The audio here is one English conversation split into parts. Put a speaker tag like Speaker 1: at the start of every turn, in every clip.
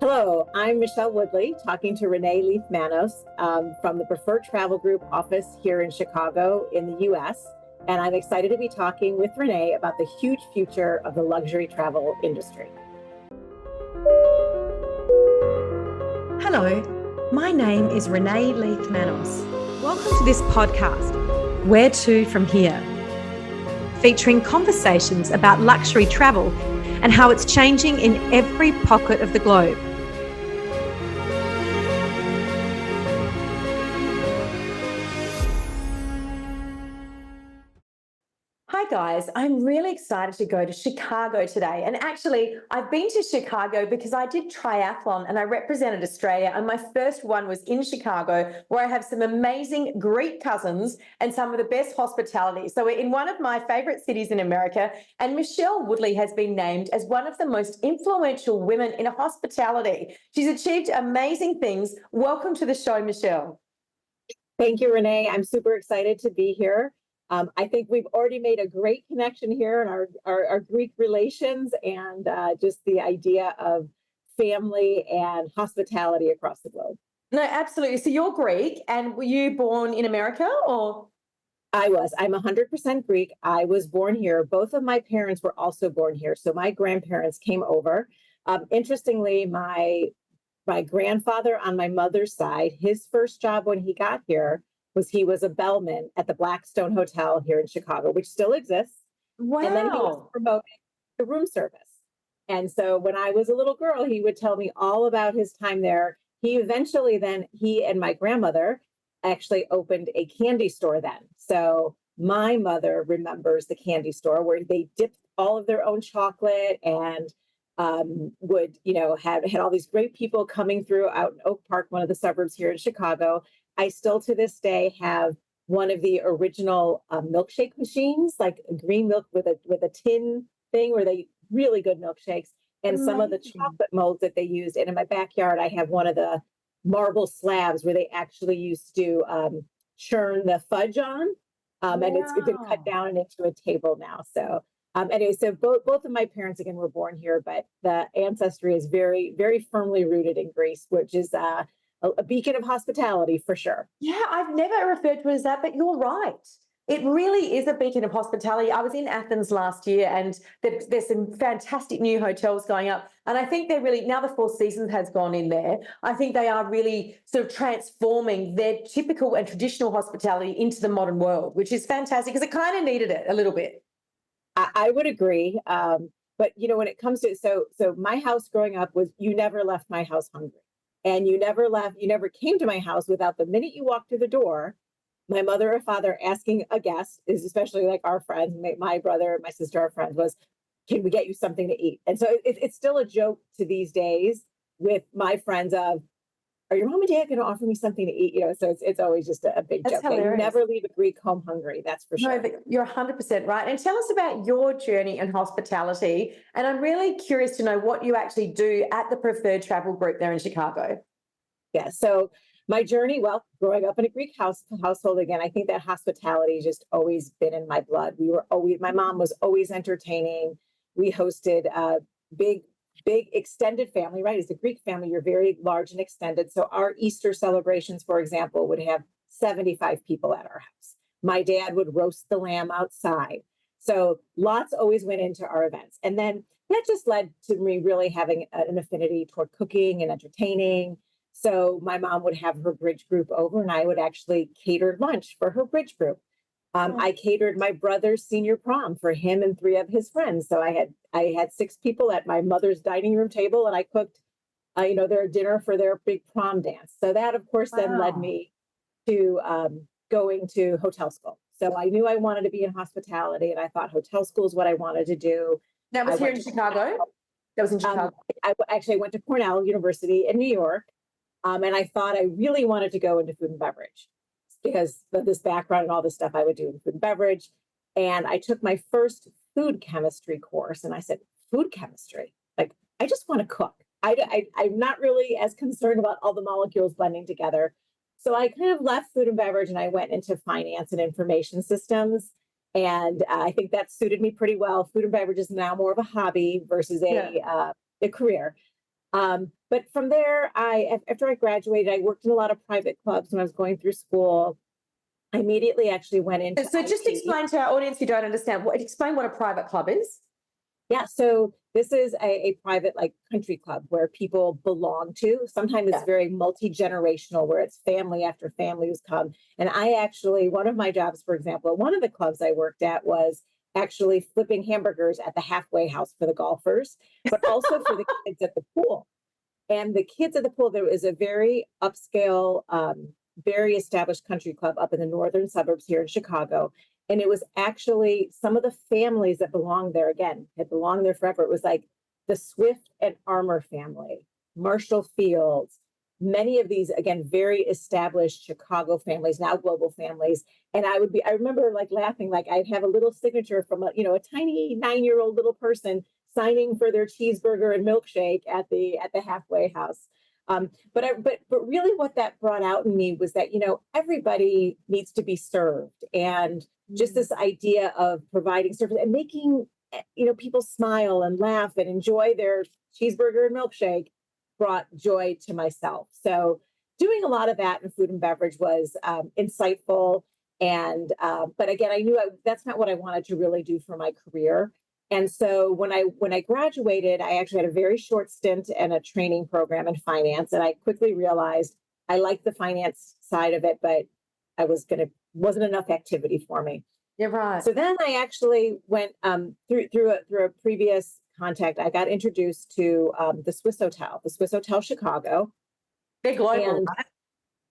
Speaker 1: Hello, I'm Michelle Woodley, talking to Renee Leith-Manos from the Preferred Travel Group office here in Chicago in the US. And I'm excited to be talking with Renee about the huge future of the luxury travel industry.
Speaker 2: Hello, my name is Renee Leith-Manos. Welcome to this podcast, Where to From Here, featuring conversations about luxury travel and how it's changing in every pocket of the globe. Hi guys, I'm really excited to go to Chicago today. And actually, I've been to Chicago because I did triathlon and I represented Australia. And my first one was in Chicago, where I have some amazing Greek cousins and some of the best hospitality. So we're in one of my favorite cities in America. And Michelle Woodley has been named as one of the most influential women in hospitality. She's achieved amazing things. Welcome to the show, Michelle.
Speaker 1: Thank you, Renee. I'm super excited to be here. I think we've already made a great connection here in our Greek relations and just the idea of family and hospitality across the globe.
Speaker 2: No, absolutely. So you're Greek, and were you born in America or?
Speaker 1: I'm 100% Greek. I was born here. Both of my parents were also born here. So my grandparents came over. Interestingly, my grandfather on my mother's side, his first job when he got here was he was a bellman at the Blackstone Hotel here in Chicago, which still exists. And then he was
Speaker 2: Wow.
Speaker 1: promoted to room service. And so when I was a little girl, he would tell me all about his time there. He and my grandmother actually opened a candy store then. So my mother remembers the candy store where they dipped all of their own chocolate and would, had all these great people coming through out in Oak Park, one of the suburbs here in Chicago. I still to this day have one of the original milkshake machines, like green milk with a tin thing where they really good milkshakes, and some of the
Speaker 2: Amazing.
Speaker 1: chocolate molds that they used. And in my backyard, I have one of the marble slabs where they actually used to churn the fudge on, and it's been cut
Speaker 2: Wow.
Speaker 1: down into a table now. So anyway, so both of my parents again were born here, but the ancestry is very, very firmly rooted in Greece, which is a beacon of hospitality for sure.
Speaker 2: Yeah, I've never referred to it as that, but you're right. It really is a beacon of hospitality. I was in Athens last year and there's some fantastic new hotels going up. And I think they're really, now the Four Seasons has gone in there, I think they are really sort of transforming their typical and traditional hospitality into the modern world, which is fantastic because it kind of needed it a little bit.
Speaker 1: I would agree. But when it comes to so my house growing up was you never left my house hungry. And you never came to my house without the minute you walked through the door, my mother or father asking a guest, is especially like our friends, my brother, my sister, our friends, was, can we get you something to eat? And so it's still a joke to these days with my friends of, are your mom and dad going to offer me something to eat? So it's always just a big
Speaker 2: That's
Speaker 1: joke. Yeah, you
Speaker 2: hilarious.
Speaker 1: never leave a Greek home hungry. That's for
Speaker 2: No,
Speaker 1: sure.
Speaker 2: but you're 100% right. And tell us about your journey in hospitality. And I'm really curious to know what you actually do at the Preferred Travel Group there in Chicago.
Speaker 1: Yeah. So my journey, well, growing up in a Greek household again, I think that hospitality has just always been in my blood. My mom was always entertaining. We hosted a big, big extended family, right? As a Greek family, you're very large and extended. So our Easter celebrations, for example, would have 75 people at our house. My dad would roast the lamb outside. So lots always went into our events. And then that just led to me really having an affinity toward cooking and entertaining. So my mom would have her bridge group over, and I would actually cater lunch for her bridge group. I catered my brother's senior prom for him and three of his friends. So I had six people at my mother's dining room table, and I cooked, their dinner for their big prom dance. So that, of course, then led
Speaker 2: Wow.
Speaker 1: me to going to hotel school. So I knew I wanted to be in hospitality, and I thought hotel school is what I wanted to do.
Speaker 2: That
Speaker 1: I
Speaker 2: was here
Speaker 1: went
Speaker 2: in
Speaker 1: to
Speaker 2: Chicago. That was in Chicago.
Speaker 1: actually went to Cornell University in New York, and I thought I really wanted to go into food and beverage because of this background and all this stuff I would do in food and beverage. And I took my first food chemistry course, and I said, food chemistry? Like, I just want to cook. I'm not really as concerned about all the molecules blending together. So I kind of left food and beverage and I went into finance and information systems. And I think that suited me pretty well. Food and beverage is now more of a hobby versus
Speaker 2: Yeah.
Speaker 1: a career. But from there, after I graduated, I worked in a lot of private clubs when I was going through school. I immediately actually went into
Speaker 2: So just
Speaker 1: IT.
Speaker 2: explain to our audience who don't understand, explain what a private club is.
Speaker 1: Yeah, so this is a private like country club where people belong to. Sometimes it's
Speaker 2: Yeah.
Speaker 1: very multi-generational where it's family after family who's come. And I actually, one of my jobs, for example, one of the clubs I worked at was actually flipping hamburgers at the halfway house for the golfers, but also for the kids at the pool. And the kids at the pool, there is a very upscale, very established country club up in the northern suburbs here in Chicago. And it was actually some of the families that belonged there, again, had belonged there forever. It was like the Swift and Armour family, Marshall Fields, many of these, again, very established Chicago families, now global families. And I remember like laughing, like I'd have a little signature from a tiny 9-year-old little person signing for their cheeseburger and milkshake at the halfway house. But really what that brought out in me was that, everybody needs to be served. And just this idea of providing service and making, people smile and laugh and enjoy their cheeseburger and milkshake brought joy to myself. So doing a lot of that in food and beverage was insightful. And, but again, I knew that's not what I wanted to really do for my career. And so when I graduated, I actually had a very short stint in a training program in finance, and I quickly realized I liked the finance side of it, but wasn't enough activity for me.
Speaker 2: You're right.
Speaker 1: So then I actually went through a previous contact. I got introduced to the Swissotel Chicago.
Speaker 2: They're global,
Speaker 1: And
Speaker 2: right?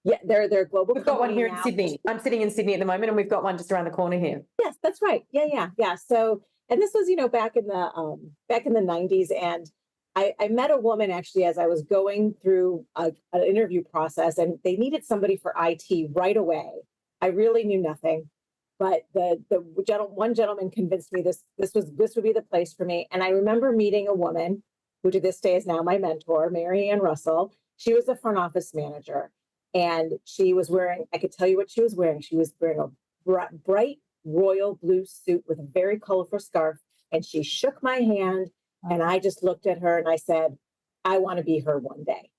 Speaker 1: yeah, they're a global.
Speaker 2: We've got one
Speaker 1: company
Speaker 2: here in
Speaker 1: now.
Speaker 2: Sydney. I'm sitting in Sydney at the moment, and we've got one just around the corner here.
Speaker 1: Yes, that's right. Yeah. So, and this was, back in the 90s, and I met a woman actually as I was going through an interview process, and they needed somebody for IT right away. I really knew nothing, but one gentleman convinced me this would be the place for me. And I remember meeting a woman who to this day is now my mentor, Mary Ann Russell. She was the front office manager, and she was wearing, I could tell you what she was wearing. She was wearing a bright royal blue suit with a very colorful scarf. And she shook my hand, and I just looked at her and I said, I want to be her one day.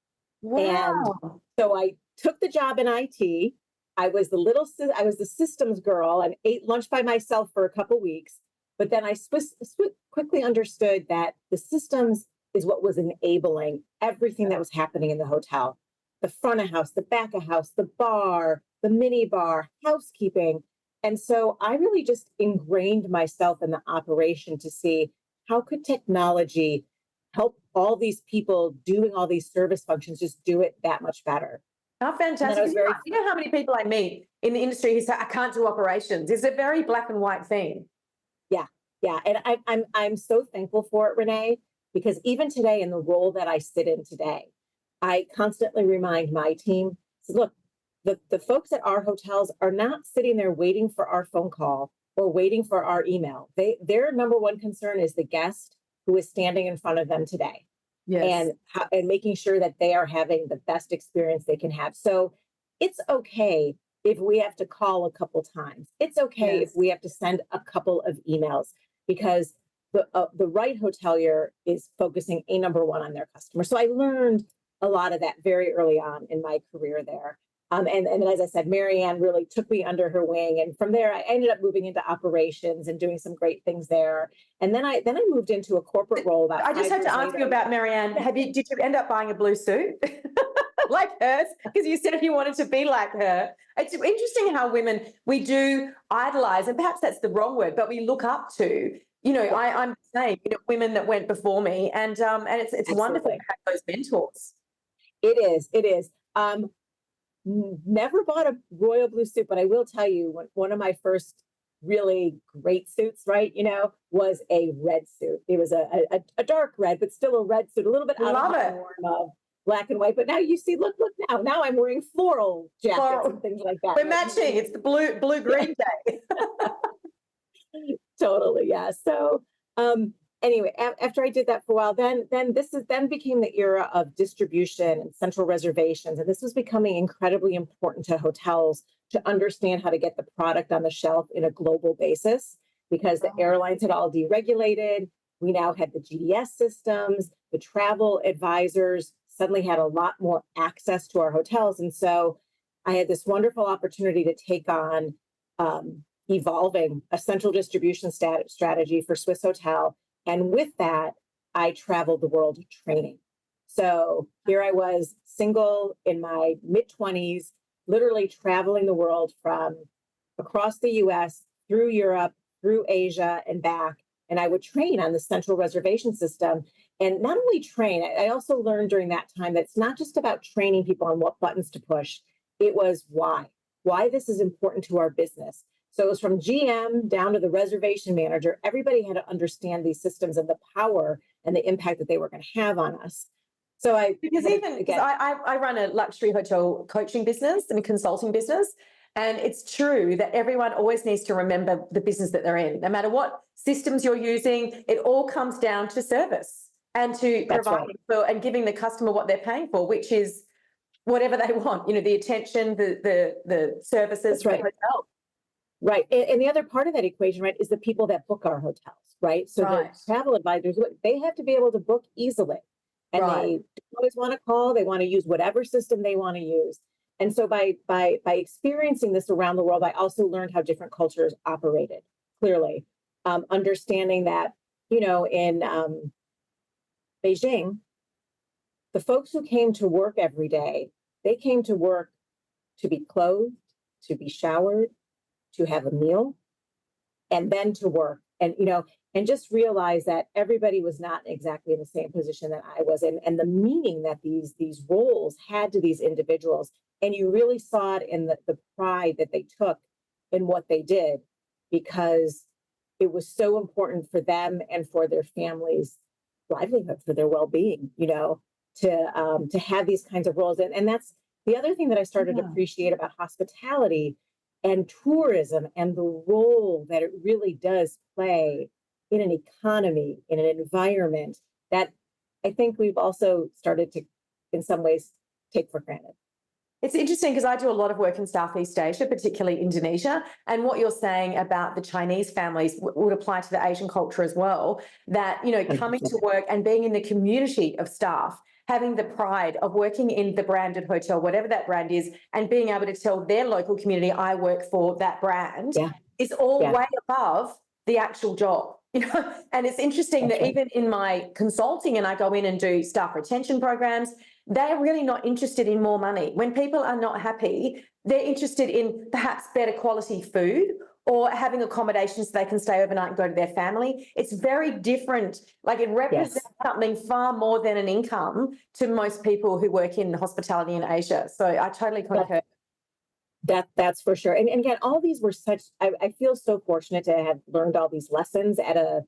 Speaker 2: Wow.
Speaker 1: And so I took the job in IT. I was the systems girl and ate lunch by myself for a couple of weeks. But then I quickly understood that the systems is what was enabling everything that was happening in the hotel. The front of house, the back of house, the bar, the mini bar, housekeeping. And so I really just ingrained myself in the operation to see how could technology help all these people doing all these service functions just do it that much better.
Speaker 2: How fantastic. You know how many people I meet in the industry who say, I can't do operations. It's a very black and white thing.
Speaker 1: Yeah. And I'm so thankful for it, Renee, because even today in the role that I sit in today, I constantly remind my team, look, the folks at our hotels are not sitting there waiting for our phone call or waiting for our email. Their number one concern is the guest who is standing in front of them today.
Speaker 2: Yes.
Speaker 1: And making sure that they are having the best experience they can have. So it's okay if we have to call a couple times. It's okay if we have to send a couple of emails, because the right hotelier is focusing number one on their customer. So I learned a lot of that very early on in my career there. And as I said, Mary Ann really took me under her wing. And from there, I ended up moving into operations and doing some great things there. And then I moved into a corporate role.
Speaker 2: I just had to ask you about Mary Ann. Did you end up buying a blue suit like hers? Because you said you wanted to be like her. It's interesting how women, we do idolize, and perhaps that's the wrong word, but we look up to, I'm saying, women that went before me. And it's wonderful to have those mentors.
Speaker 1: It is. Never bought a royal blue suit, but I will tell you, one of my first really great suits, right, was a red suit. It was a dark red, but still a red suit, a little bit out of the norm of black and white. But now you see, look now I'm wearing floral jackets and things like that.
Speaker 2: We're matching. It's the blue-green day.
Speaker 1: Totally, yeah. So anyway, after I did that for a while, then became the era of distribution and central reservations. And this was becoming incredibly important to hotels to understand how to get the product on the shelf in a global basis, because the airlines had all deregulated. We now had the GDS systems. the travel advisors suddenly had a lot more access to our hotels. And so I had this wonderful opportunity to take on evolving a central distribution strategy for Swissotel. And with that, I traveled the world training. So here I was, single in my mid-20s, literally traveling the world from across the US, through Europe, through Asia, and back. And I would train on the central reservation system. And not only train, I also learned during that time that it's not just about training people on what buttons to push, it was why this is important to our business. So it was from GM down to the reservation manager. Everybody had to understand these systems and the power and the impact that they were going to have on us. So
Speaker 2: because I run a luxury hotel coaching business and a consulting business. And it's true that everyone always needs to remember the business that they're in. No matter what systems you're using, it all comes down to service and to providing for and giving the customer what they're paying for, which is whatever they want, the attention, the services for the hotel.
Speaker 1: Right. And the other part of that equation, right, is the people that book our hotels, right? So the travel advisors, they have to be able to book easily. And they always want to call, they want to use whatever system they want to use. And so by experiencing this around the world, I also learned how different cultures operated, clearly. Understanding that, in Beijing, the folks who came to work every day, they came to work to be clothed, to be showered, to have a meal, and then to work. And just realize that everybody was not exactly in the same position that I was in, and the meaning that these roles had to these individuals. And you really saw it in the pride that they took in what they did, because it was so important for them and for their families' livelihood, for their well-being, to have these kinds of roles. And that's the other thing that I started to appreciate about hospitality and tourism, and the role that it really does play in an economy, in an environment that I think we've also started to, in some ways, take for granted.
Speaker 2: It's interesting because I do a lot of work in Southeast Asia, particularly Indonesia. And what you're saying about the Chinese families would apply to the Asian culture as well, that, coming to work and being in the community of staff, having the pride of working in the branded hotel, whatever that brand is, and being able to tell their local community, I work for that brand, is all way above the actual job. And it's interesting that even in my consulting, and I go in and do staff retention programs, they're really not interested in more money. When people are not happy, they're interested in perhaps better quality food or having accommodations so they can stay overnight and go to their family. It's very different. Like, it represents something far more than an income to most people who work in hospitality in Asia. So I totally concur.
Speaker 1: That's for sure. And again, all these were I feel so fortunate to have learned all these lessons at a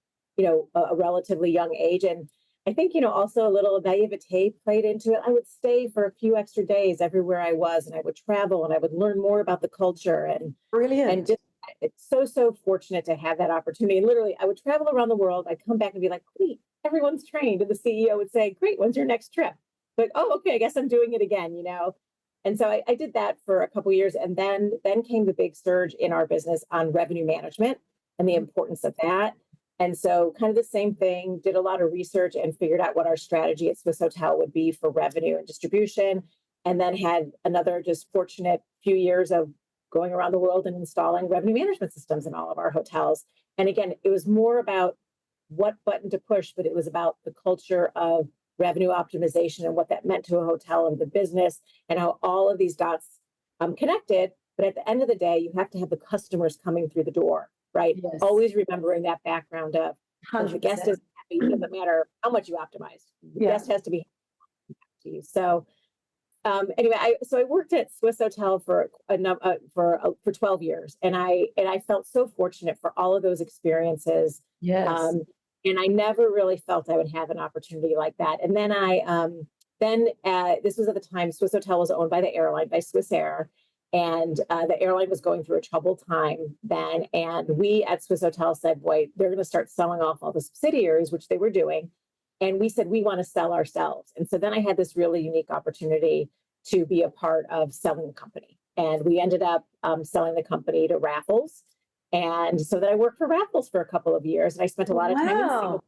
Speaker 1: relatively young age. And I think, also a little naivete played into it. I would stay for a few extra days everywhere I was, and I would travel and I would learn more about the culture. And
Speaker 2: brilliant.
Speaker 1: And just, it's so fortunate to have that opportunity. And literally, I would travel around the world. I'd come back and be like, "Great, everyone's trained." And the CEO would say, "Great, when's your next trip?" Like, "Oh, okay, I guess I'm doing it again," And so I did that for a couple of years. And then came the big surge in our business on revenue management and the importance of that. And so kind of the same thing, did a lot of research and figured out what our strategy at Swissotel would be for revenue and distribution. And then had another just fortunate few years of going around the world and installing revenue management systems in all of our hotels. And again, it was more about what button to push, but it was about the culture of revenue optimization and what that meant to a hotel and the business, and how all of these dots connected. But at the end of the day, you have to have the customers coming through the door, right?
Speaker 2: Yes.
Speaker 1: Always remembering that background of the guest is happy. It doesn't matter how much you optimize. The guest has to be happy to you. So anyway, I worked at Swissotel for 12 years, and I felt so fortunate for all of those experiences.
Speaker 2: Yes.
Speaker 1: And I never really felt I would have an opportunity like that. And then this was at the time Swissotel was owned by the airline, by Swissair, and the airline was going through a troubled time then. And we at Swissotel said, "Boy, they're going to start selling off all the subsidiaries," which they were doing. And we said, "We want to sell ourselves." And so then I had this really unique opportunity to be a part of selling the company. And we ended up selling the company to Raffles. And so then I worked for Raffles for a couple of years, and I spent a lot of time in Singapore.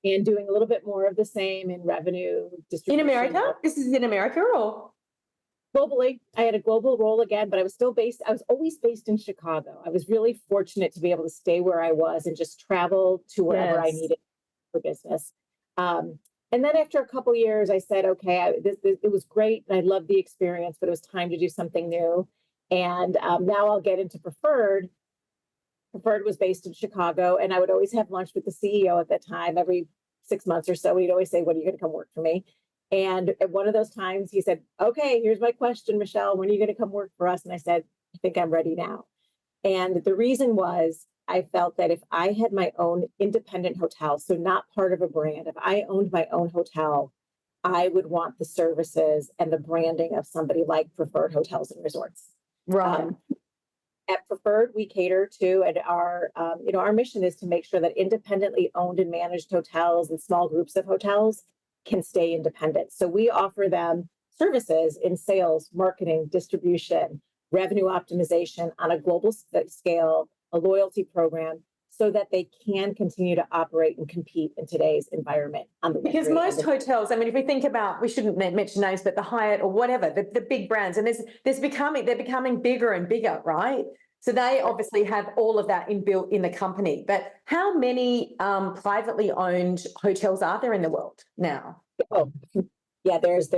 Speaker 1: and doing a little bit more of the same in revenue
Speaker 2: In
Speaker 1: distribution.
Speaker 2: America? This is in America or?
Speaker 1: Globally, I had a global role again, but I was always based in Chicago. I was really fortunate to be able to stay where I was and just travel to wherever I
Speaker 2: Yes.
Speaker 1: needed for business. And then after a couple years, I said, okay, it was great. And I loved the experience, but it was time to do something new. And now I'll get into Preferred. Preferred was based in Chicago, and I would always have lunch with the CEO at that time every 6 months or so. He'd always say, when are you going to come work for me? And at one of those times, he said, okay, here's my question, Michelle. When are you going to come work for us? And I said, I think I'm ready now. And the reason was I felt that if I had my own independent hotel, so not part of a brand, if I owned my own hotel, I would want the services and the branding of somebody like Preferred Hotels and Resorts.
Speaker 2: Right.
Speaker 1: At Preferred, we cater to, and our mission is to make sure that independently owned and managed hotels and small groups of hotels can stay independent. So we offer them services in sales, marketing, distribution, revenue optimization on a global scale, a loyalty program, so that they can continue to operate and compete in today's environment.
Speaker 2: Because most hotels, I mean, if we think about, we shouldn't mention names, but the Hyatt or whatever, the big brands, and they're becoming bigger and bigger, right? So they obviously have all of that inbuilt in the company. But how many privately owned hotels are there in the world now?
Speaker 1: Oh, yeah, there's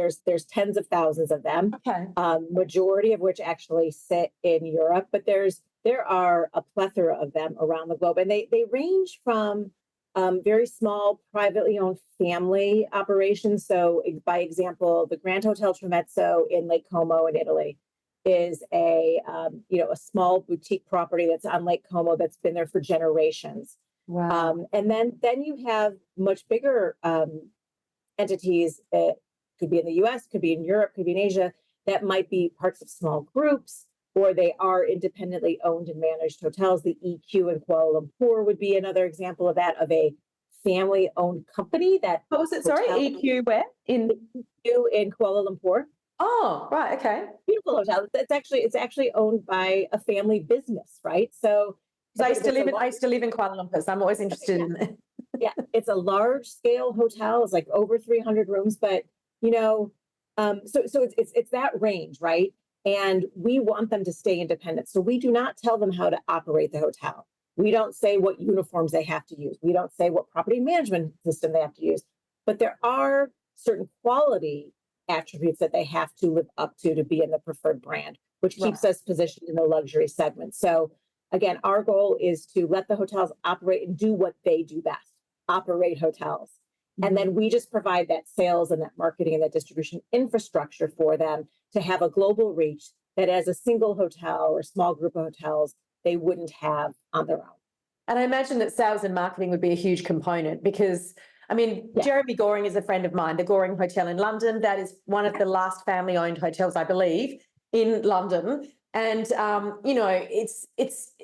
Speaker 1: tens of thousands of them.
Speaker 2: Okay.
Speaker 1: Majority of which actually sit in Europe, but there are a plethora of them around the globe, and they range from very small privately owned family operations. So, by example, the Grand Hotel Tremezzo in Lake Como in Italy is a small boutique property that's on Lake Como that's been there for generations.
Speaker 2: Wow.
Speaker 1: And then you have much bigger entities that could be in the US, could be in Europe, could be in Asia, that might be parts of small groups, or they are independently owned and managed hotels. The EQ in Kuala Lumpur would be another example of that, of a family owned company that.
Speaker 2: What was it? Sorry, EQ where?
Speaker 1: EQ in Kuala Lumpur.
Speaker 2: Oh, right. Okay.
Speaker 1: Beautiful hotel. It's actually owned by a family business, right? So
Speaker 2: I used to live in Kuala Lumpur, so I'm always interested in it.
Speaker 1: Yeah, it's a large scale hotel. It's like over 300 rooms, but so it's that range, right? And we want them to stay independent. So we do not tell them how to operate the hotel. We don't say what uniforms they have to use. We don't say what property management system they have to use. But there are certain quality attributes that they have to live up to be in the Preferred brand, which keeps us positioned in the luxury segment. So again, our goal is to let the hotels operate and do what they do best, operate hotels. And then we just provide that sales and that marketing and that distribution infrastructure for them to have a global reach that as a single hotel or small group of hotels, they wouldn't have on their own.
Speaker 2: And I imagine that sales and marketing would be a huge component because, I mean, Jeremy Goring is a friend of mine, the Goring Hotel in London. That is one of the last family-owned hotels, I believe, in London. And, it's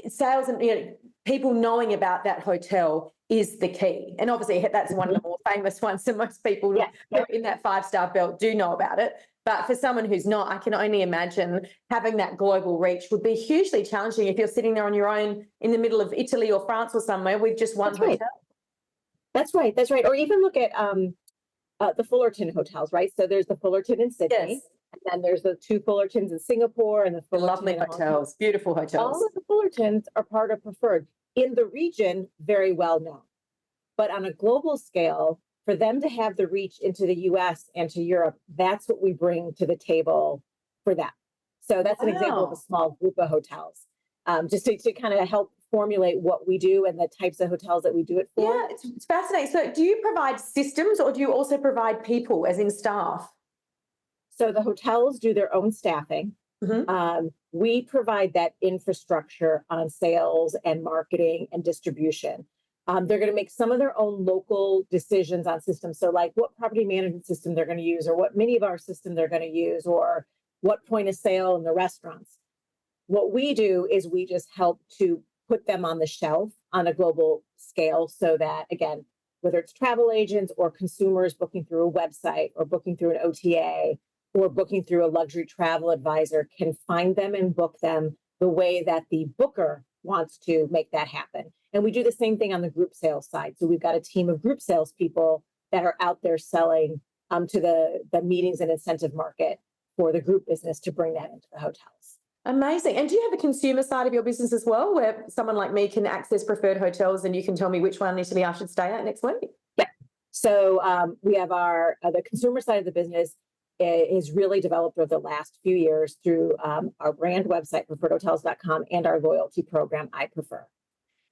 Speaker 2: sales and, people knowing about that hotel is the key. And obviously that's one of the more famous ones. So most people in that 5-star belt do know about it. But for someone who's not, I can only imagine having that global reach would be hugely challenging if you're sitting there on your own in the middle of Italy or France or somewhere with just one hotel.
Speaker 1: That's right. Or even look at the Fullerton hotels, right? So there's the Fullerton in Sydney.
Speaker 2: Yes.
Speaker 1: And then there's the 2 Fullertons in Singapore and the Fullerton
Speaker 2: lovely hotels, beautiful hotels.
Speaker 1: All of the Fullertons are part of Preferred. In the region, very well known. But on a global scale, for them to have the reach into the US and to Europe, that's what we bring to the table for them. So that's an example of a small group of hotels, just to kind of help formulate what we do and the types of hotels that we do it for.
Speaker 2: Yeah, it's fascinating. So do you provide systems or do you also provide people, as in staff?
Speaker 1: So the hotels do their own staffing. We provide that infrastructure on sales and marketing and distribution. They're going to make some of their own local decisions on systems. So like what property management system they're going to use or what minibar system they're going to use or what point of sale in the restaurants. What we do is we just help to put them on the shelf on a global scale so that, again, whether it's travel agents or consumers booking through a website or booking through an OTA or booking through a luxury travel advisor can find them and book them the way that the booker wants to make that happen. And we do the same thing on the group sales side. So we've got a team of group salespeople that are out there selling to the meetings and incentive market for the group business to bring that into the hotels.
Speaker 2: Amazing. And do you have a consumer side of your business as well, where someone like me can access preferred hotels and you can tell me which one in Italy I should stay at next week?
Speaker 1: Yeah. So we have our the consumer side of the business is really developed over the last few years through our brand website, preferredhotels.com, and our loyalty program, I Prefer.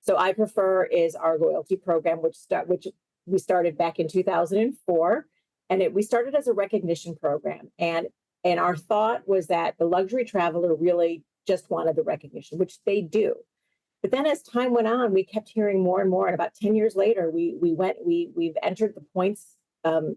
Speaker 1: So I Prefer is our loyalty program, which we started back in 2004, and we started as a recognition program. And our thought was that the luxury traveler really just wanted the recognition, which they do. But then as time went on, we kept hearing more and more. And about 10 years later, we've entered the points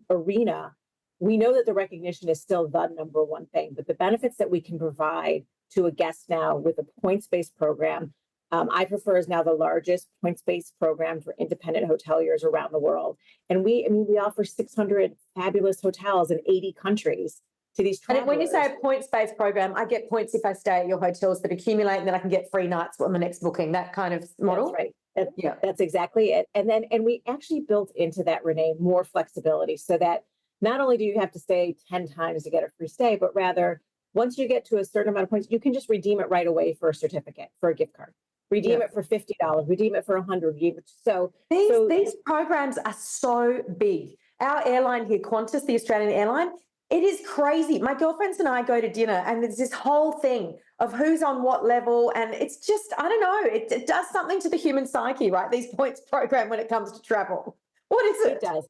Speaker 1: arena. We know that the recognition is still the number one thing, but the benefits that we can provide to a guest now with a points-based program, I Prefer is now the largest points-based program for independent hoteliers around the world. And we offer 600 fabulous hotels in 80 countries to these travelers.
Speaker 2: And when you say a points-based program, I get points if I stay at your hotels that accumulate, and then I can get free nights on the next booking, that kind of model?
Speaker 1: That's right. That's exactly it. And we actually built into that, Renee, more flexibility so that not only do you have to stay 10 times to get a free stay, but rather once you get to a certain amount of points, you can just redeem it right away for a certificate, for a gift card. Redeem it for $50, redeem it for $100. So
Speaker 2: these programs are so big. Our airline here, Qantas, the Australian airline, it is crazy. My girlfriends and I go to dinner and there's this whole thing of who's on what level. And it's just, I don't know, it does something to the human psyche, right? These points program when it comes to travel. What is it?
Speaker 1: It does.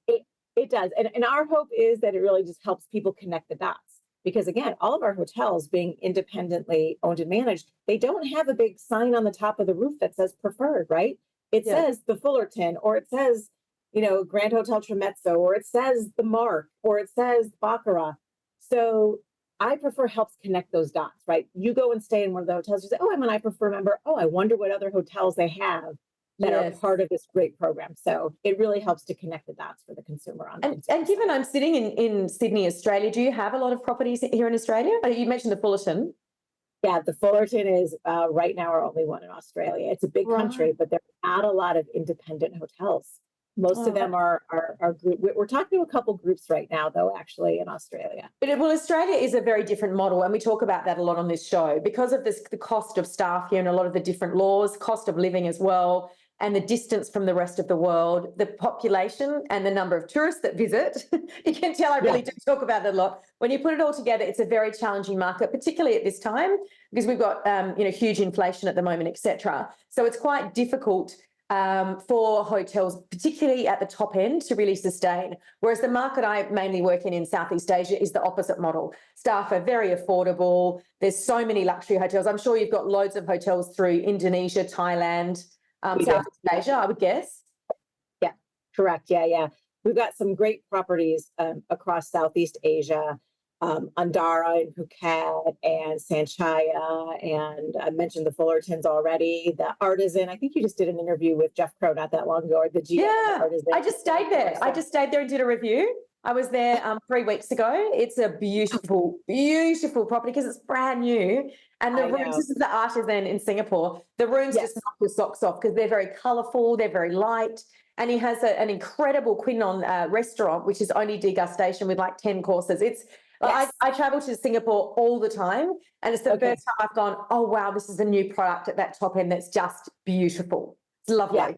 Speaker 1: It does. And our hope is that it really just helps people connect the dots. Because again, all of our hotels being independently owned and managed, they don't have a big sign on the top of the roof that says preferred, right? It says the Fullerton, or it says, Grand Hotel Tremezzo, or it says the Mark, or it says Baccarat. So I Prefer helps connect those dots, right? You go and stay in one of the hotels, you say, oh, I'm an I Prefer member. Oh, I wonder what other hotels they have that are part of this great program. So it really helps to connect the dots for the consumer.
Speaker 2: And given I'm sitting in Sydney, Australia, do you have a lot of properties here in Australia? You mentioned the Fullerton.
Speaker 1: Yeah, the Fullerton is right now our only one in Australia. It's a big country, but there are not a lot of independent hotels. Most of them are group. We're talking to a couple groups right now, though, actually, in Australia.
Speaker 2: But Australia is a very different model, and we talk about that a lot on this show because of the cost of staff here and a lot of the different laws, cost of living as well, and the distance from the rest of the world, the population and the number of tourists that visit. You can tell I really do talk about that a lot. When you put it all together, it's a very challenging market, particularly at this time, because we've got huge inflation at the moment, etc. So it's quite difficult for hotels, particularly at the top end, to really sustain. Whereas the market I mainly work in Southeast Asia is the opposite model. Staff are very affordable. There's so many luxury hotels. I'm sure you've got loads of hotels through Indonesia, Thailand, Southeast Asia, I would guess.
Speaker 1: Yeah, correct. Yeah. We've got some great properties across Southeast Asia, Andara and Phuket and Sanchaya, and I mentioned the Fullertons already. The Artisan, I think you just did an interview with Jeff Crow not that long ago, or the GM of the Artisan.
Speaker 2: I just stayed there. I just stayed there and did a review. I was there 3 weeks ago. It's a beautiful, beautiful property because it's brand new. And the rooms, this is the Artisan in Singapore. The rooms just knock your socks off because they're very colourful, they're very light. And he has an incredible quinoa restaurant, which is only degustation with like 10 courses. It's I travel to Singapore all the time, and it's the first time I've gone, oh, wow, this is a new product at that top end that's just beautiful. It's lovely.
Speaker 1: Yeah.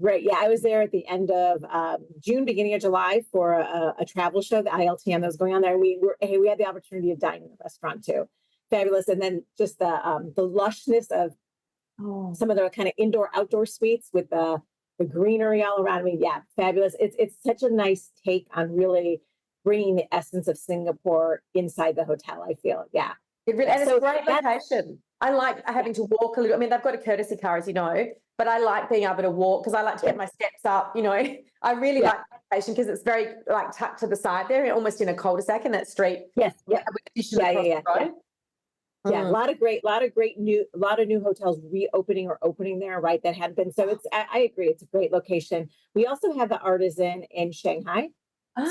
Speaker 1: Great. Yeah, I was there at the end of June, beginning of July for a travel show, the ILTM that was going on there. And we had the opportunity to dine in the restaurant too. Fabulous. And then just the lushness of some of the kind of indoor-outdoor suites with the greenery all around me. Yeah, fabulous. It's such a nice take on really bringing the essence of Singapore inside the hotel, I feel. Yeah.
Speaker 2: And it's a great location. I like having to walk a little. I mean, they've got a courtesy car, as you know, but I like being able to walk because I like to get my steps up, I really like the location because it's very tucked to the side there, almost in a cul-de-sac in that street.
Speaker 1: Yes. Yeah. Yeah, a lot of new hotels reopening or opening there, right? That had been. So I agree. It's a great location. We also have the Artisan in Shanghai.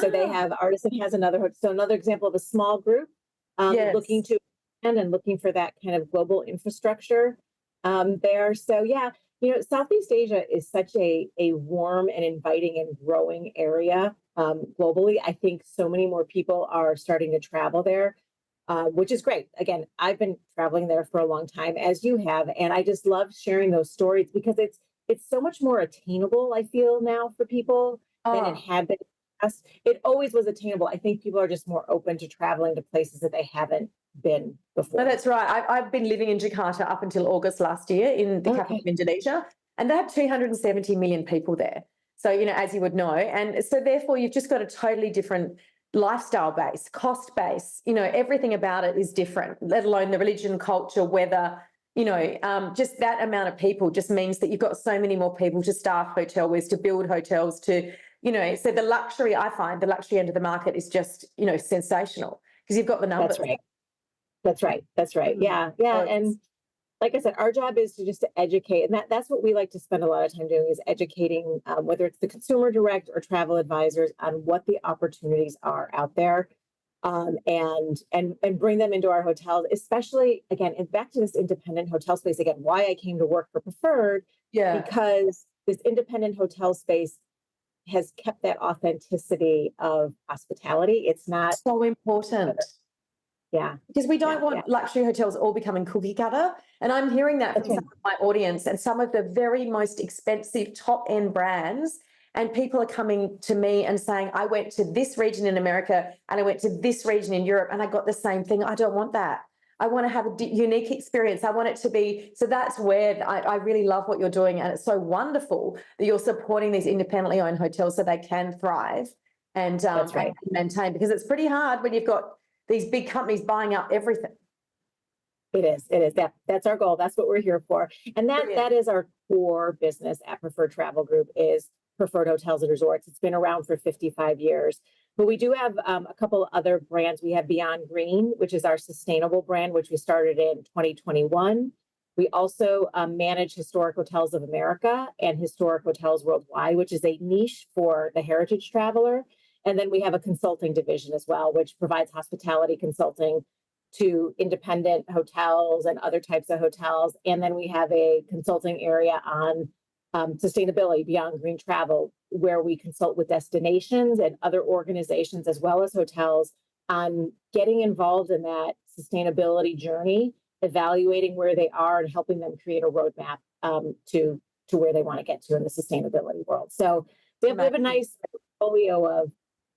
Speaker 1: So they have Artisan has another example of a small group looking to expand and looking for that kind of global infrastructure. there. So yeah, Southeast Asia is such a warm and inviting and growing area globally. I think so many more people are starting to travel there, which is great. Again, I've been traveling there for a long time, as you have, and I just love sharing those stories because it's so much more attainable, I feel now for people than it
Speaker 2: Oh,
Speaker 1: had been. It always was attainable. I think people are just more open to traveling to places that they haven't been
Speaker 2: no,
Speaker 1: before.
Speaker 2: that's right. I've been living in Jakarta up until August last year in the capital of
Speaker 1: Okay,
Speaker 2: Indonesia, and they have 270 million people there. So, as you would know. And so, therefore, you've just got a totally different lifestyle base, cost base, everything about it is different, let alone the religion, culture, weather. Just that amount of people just means that you've got so many more people to staff hotels, to build hotels, so the luxury, I find the luxury end of the market is just, sensational because you've got the
Speaker 1: that's
Speaker 2: numbers.
Speaker 1: right. That's right. That's right.
Speaker 2: Mm.
Speaker 1: Yeah, yeah.
Speaker 2: So
Speaker 1: And like I said, our job is to just to educate, and that's what we like to spend a lot of time doing is educating, whether it's the consumer direct or travel advisors on what the opportunities are out there, and bring them into our hotels, especially again, and back to this independent hotel space again. Why I came to work for Preferred,
Speaker 2: yeah,
Speaker 1: because this independent hotel space has kept that authenticity of hospitality. It's not,
Speaker 2: so important.
Speaker 1: yeah,
Speaker 2: Because we don't
Speaker 1: yeah, yeah.
Speaker 2: want luxury hotels all becoming cookie cutter. And I'm hearing that
Speaker 1: That's
Speaker 2: from
Speaker 1: right.
Speaker 2: some of my audience and some of the very most expensive top end brands. And people are coming to me and saying, I went to this region in America and I went to this region in Europe and I got the same thing. I don't want that. I want to have a unique experience. I want it to be. So that's where I really love what you're doing. And it's so wonderful that you're supporting these independently owned hotels so they can thrive
Speaker 1: That's
Speaker 2: and
Speaker 1: right.
Speaker 2: maintain, because it's pretty hard when you've got these big companies buying up everything.
Speaker 1: It is. It is. That's our goal. That's what we're here for. And that
Speaker 2: Brilliant.
Speaker 1: is our core business at Preferred Travel Group is Preferred Hotels and Resorts. It's been around for 55 years. But we do have a couple of other brands. We have Beyond Green, which is our sustainable brand, which we started in 2021. We also manage Historic Hotels of America and Historic Hotels Worldwide, which is a niche for the heritage traveler. And then we have a consulting division as well, which provides hospitality consulting to independent hotels and other types of hotels. And then we have a consulting area on sustainability beyond green travel, where we consult with destinations and other organizations as well as hotels on getting involved in that sustainability journey, evaluating where they are and helping them create a roadmap to where they want to get to in the sustainability world. So we have a
Speaker 2: Amazing.
Speaker 1: nice portfolio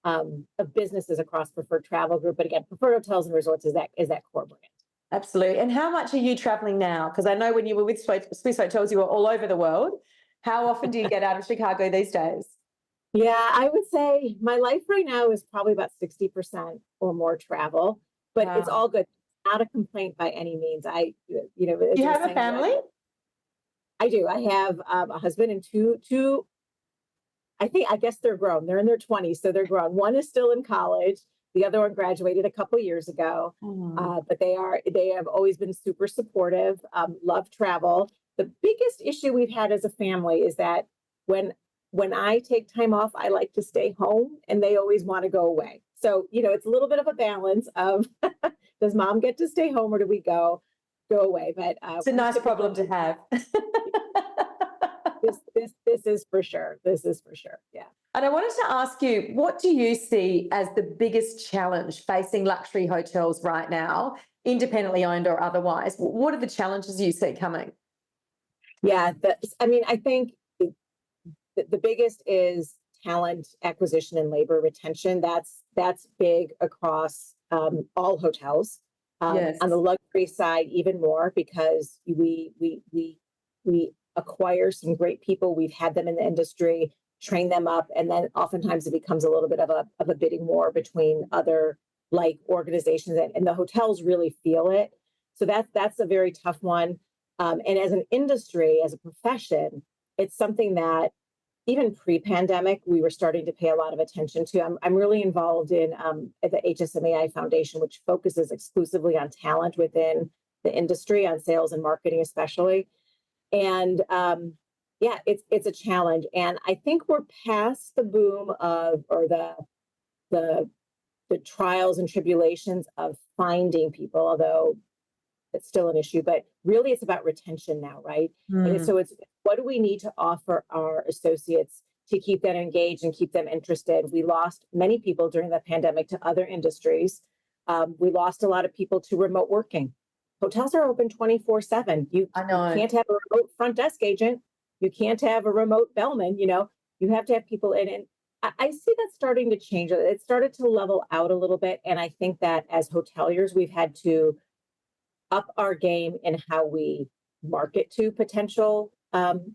Speaker 1: of businesses across Preferred Travel Group. But again, Preferred Hotels and Resorts is that core brand.
Speaker 2: Absolutely. And how much are you traveling now? Because I know when you were with Swiss Hotels, you were all over the world. How often do you get out of Chicago these days?
Speaker 1: Yeah, I would say my life right now is probably about 60% or more travel, but it's
Speaker 2: Wow.
Speaker 1: all good. Not a complaint by any means.
Speaker 2: Do
Speaker 1: As
Speaker 2: you
Speaker 1: you were
Speaker 2: have a
Speaker 1: saying,
Speaker 2: family?
Speaker 1: I do. I have a husband and two. I guess they're grown. They're in their 20s, so they're grown. One is still in college. The other one graduated a couple years ago.
Speaker 2: Oh,
Speaker 1: But they have always been super supportive, love travel. The biggest issue we've had as a family is that when when I take time off, I like to stay home and they always want to go away. So, it's a little bit of a balance of does mom get to stay home or do we go away? But
Speaker 2: it's a
Speaker 1: we
Speaker 2: nice
Speaker 1: typically
Speaker 2: problem to have.
Speaker 1: this is for sure. This is for sure. Yeah.
Speaker 2: And I wanted to ask you, what do you see as the biggest challenge facing luxury hotels right now, independently owned or otherwise? What are the challenges you see coming?
Speaker 1: Yeah, I think the biggest is talent acquisition and labor retention. That's big across all hotels. On the
Speaker 2: Yes.
Speaker 1: luxury side, even more because we acquire some great people. We've had them in the industry, train them up, and then oftentimes it becomes a little bit of a bidding war between other like organizations, and the hotels really feel it. So that's a very tough one. And as an industry, as a profession, it's something that even pre-pandemic, we were starting to pay a lot of attention to. I'm really involved in at the HSMAI Foundation, which focuses exclusively on talent within the industry, on sales and marketing, especially. And yeah, it's a challenge. And I think we're past the boom of or the the trials and tribulations of finding people, although that's still an issue, but really it's about retention now, right? And so it's what do we need to offer our associates to keep them engaged and keep them interested? We lost many people during the pandemic to other industries. We lost a lot of people to remote working. Hotels are open 24/7. You
Speaker 2: I know.
Speaker 1: can't have a remote front desk agent. You can't have a remote bellman, you have to have people in. And I see that starting to change. It started to level out a little bit. And I think that as hoteliers, we've had to up our game in how we market to potential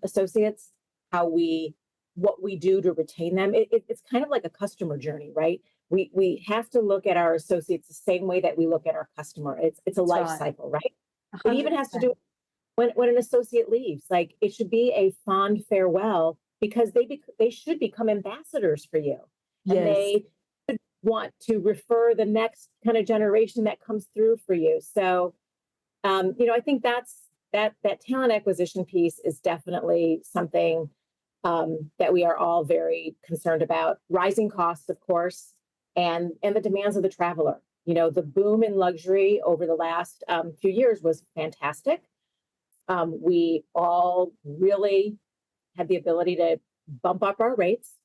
Speaker 1: associates, what we do to retain them. It's kind of like a customer journey, right? We have to look at our associates the same way that we look at our customer. It's a life cycle, right? It even has to do when an associate leaves. Like, it should be a fond farewell, because they should become ambassadors for you, and they should want to refer the next kind of generation that comes through for you. So, I think that talent acquisition piece is definitely something that we are all very concerned about. Rising costs, of course, and the demands of the traveler. The boom in luxury over the last few years was fantastic. We all really had the ability to bump up our rates.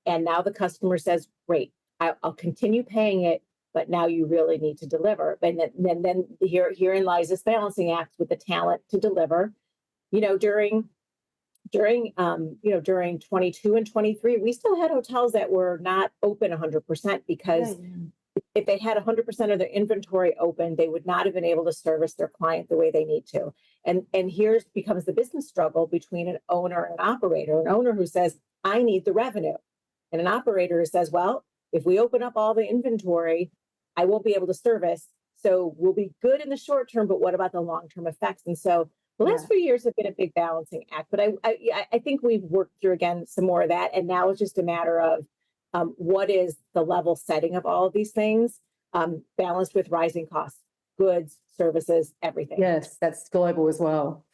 Speaker 1: And now the customer says, great, I'll continue paying it, but now you really need to deliver. And then herein lies this balancing act with the talent to deliver. During 22 and 23, we still had hotels that were not open 100%, because if they had 100% of their inventory open, they would not have been able to service their client the way they need to. And here becomes the business struggle between an owner and an operator. An owner who says, I need the revenue. And an operator who says, well, if we open up all the inventory, I won't be able to service. So we'll be good in the short term, but what about the long-term effects? And so the last few years have been a big balancing act, but I think we've worked through, again, some more of that. And now it's just a matter of what is the level setting of all of these things, balanced with rising costs, goods, services, everything.
Speaker 2: Yes, that's global as well.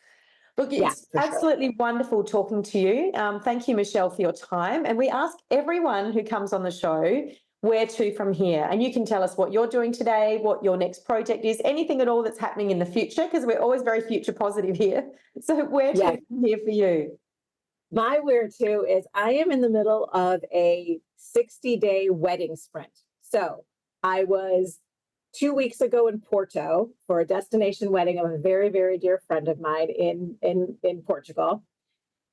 Speaker 2: Look, it's
Speaker 1: for
Speaker 2: absolutely wonderful talking to you. Thank you, Michelle, for your time. And we ask everyone who comes on the show, where to from here? And you can tell us what you're doing today, what your next project is, anything at all that's happening in the future, because we're always very future positive here. So where to from here for you?
Speaker 1: My where to is I am in the middle of a 60-day wedding sprint. So I was 2 weeks ago in Porto for a destination wedding of a very, very dear friend of mine in Portugal.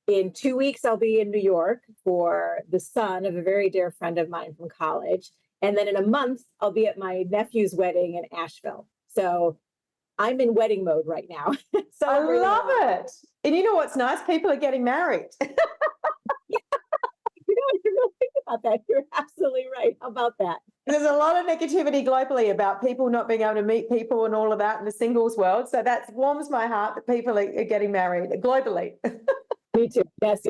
Speaker 1: In 2 weeks, I'll be in New York for the son of a very dear friend of mine from college. And then in a month, I'll be at my nephew's wedding in Asheville. So I'm in wedding mode right now.
Speaker 2: I love it. And you know what's nice? People are getting married.
Speaker 1: I didn't really think about that. You're absolutely right. How about that?
Speaker 2: There's a lot of negativity globally about people not being able to meet people and all of that in the singles world. So that warms my heart that people are getting married globally.
Speaker 1: Me too. Yes.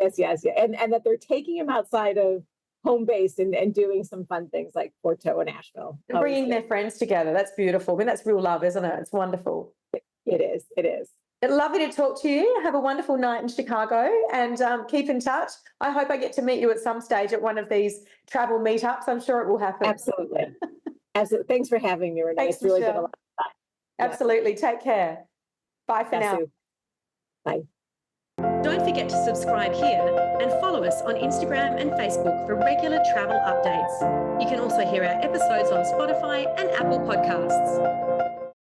Speaker 1: And that they're taking them outside of home base and doing some fun things like Porto and Asheville.
Speaker 2: And bringing their friends together. That's beautiful. I mean, that's real love, isn't it? It's wonderful.
Speaker 1: It is.
Speaker 2: Lovely to talk to you. Have a wonderful night in Chicago and keep in touch. I hope I get to meet you at some stage at one of these travel meetups. I'm sure it will happen.
Speaker 1: Absolutely. Thanks for having me, Renee.
Speaker 2: Thanks,
Speaker 1: it's really
Speaker 2: Michelle.
Speaker 1: been a lot of fun.
Speaker 2: Absolutely. Take care. Bye for now.
Speaker 1: Bye.
Speaker 3: Don't forget to subscribe here and follow us on Instagram and Facebook for regular travel updates. You can also hear our episodes on Spotify and Apple Podcasts.